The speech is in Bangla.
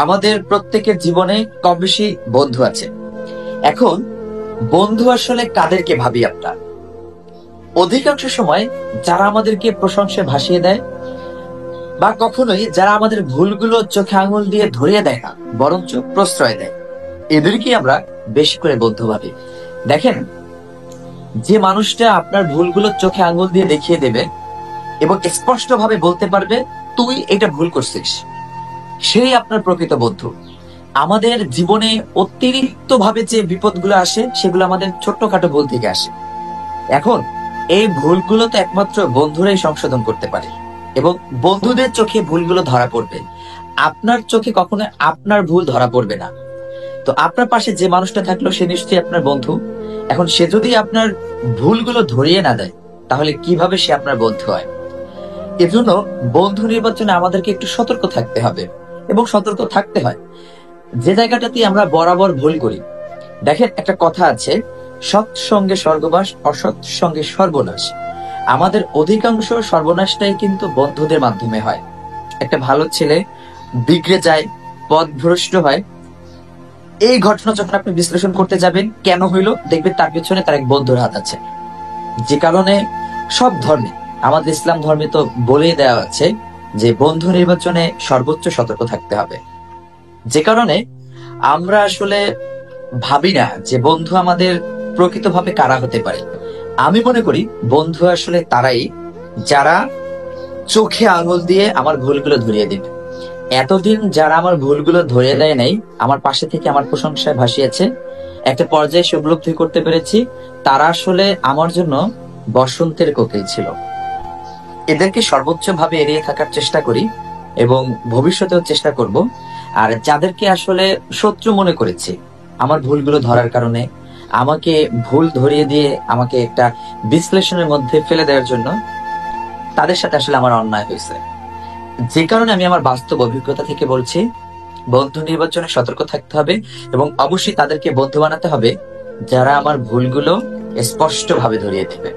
আমাদের প্রত্যেকের জীবনে কম বেশি বন্ধু আছে। এখন বন্ধু আসলে কাদেরকে ভাবি আমরা? অধিকাংশ সময় যারা আমাদেরকে প্রশংসায় ভাসিয়ে দেয়, বা কখনোই যারা আমাদের ভুলগুলো চোখে আঙুল দিয়ে ধরিয়ে দেয় না, বরঞ্চ প্রশ্রয় দেয়, এদেরকে আমরা বেশি করে বন্ধু ভাবি। দেখেন, যে মানুষটা আপনার ভুলগুলো চোখে আঙুল দিয়ে দেখিয়ে দেবে এবং স্পষ্ট ভাবে বলতে পারবে তুই এটা ভুল করছিস, সেই আপনার প্রকৃত বন্ধু। আমাদের জীবনে অতিরিক্ত ভাবে যে বিপদগুলো আসে সেগুলো আমাদের ছোট্টখাটো ভুল থেকে আসে। এখন এই ভুলগুলো তো একমাত্র বন্ধুরাই সংশোধন করতে পারে, এবং বন্ধুদের চোখে ভুলগুলো ধরা পড়বে। আপনার চোখে কখনো আপনার ভুল ধরা পড়বে না। তো আপনার পাশে যে মানুষটা থাকলো সে নিশ্চয়ই আপনার বন্ধু। এখন সে যদি আপনার ভুলগুলো ধরিয়ে না দেয়, তাহলে কিভাবে সে আপনার বন্ধু হয়? এজন্য বন্ধু নির্বাচনে আমাদেরকে একটু সতর্ক থাকতে হবে, এবং সতর্ক থাকতে হয় যে জায়গাটাতে আমরা বরাবর ভুল করি। দেখেন, একটা কথা আছে, সৎ সঙ্গে স্বর্গবাস, অসৎ সঙ্গে সর্বনাশ। আমাদের অধিকাংশ সর্বনাশটাই কিন্তু বন্ধুদের মাধ্যমে হয়। একটা ভালো ছেলে বিগড়ে যায়, পথভ্রষ্ট হয়, এই ঘটনা যখন আপনি বিশ্লেষণ করতে যাবেন কেন হইলো, দেখবেন তার পিছনে তার এক বন্ধুর হাত আছে। যে কারণে সব ধর্মে, আমাদের ইসলাম ধর্মে তো বলেই দেওয়া আছে যে বন্ধু নির্বাচনে সর্বোচ্চ সতর্ক থাকতে হবে। যে কারণে আমরা আসলে ভাবি না যে বন্ধু আমাদের প্রকৃতভাবে কারা হতে পারে। আমি মনে করি বন্ধু আসলে তারাই যারা চোখে আঙুল দিয়ে আমার ভুলগুলো ধরিয়ে দিবে। এতদিন যারা আমার ভুলগুলো ধরিয়ে দেয় নাই, আমার পাশে থেকে আমার প্রশংসায় ভাসিয়েছে, একটা পর্যায়ে সে উপলব্ধি করতে পেরেছি তারা আসলে আমার জন্য বসন্তের কোকিল ছিল। এদেরকে সর্বোচ্চ ভাবে এড়িয়ে থাকার চেষ্টা করি, এবং ভবিষ্যতেও চেষ্টা করব। আর যাদেরকে আসলে শত্রু মনে করেছি আমার ভুলগুলো ধরার কারণে, আমাকে ভুল ধরিয়ে দিয়ে আমাকে একটা বিশ্লেষণের মধ্যে ফেলে দেওয়ার জন্য, তাদের সাথে আসলে আমার অন্যায় হয়েছে। যে কারণে আমি আমার বাস্তব অভিজ্ঞতা থেকে বলছি, বন্ধু নির্বাচনে সতর্ক থাকতে হবে, এবং অবশ্যই তাদেরকে বন্ধু বানাতে হবে যারা আমার ভুলগুলো স্পষ্ট ভাবে ধরিয়ে দেবে।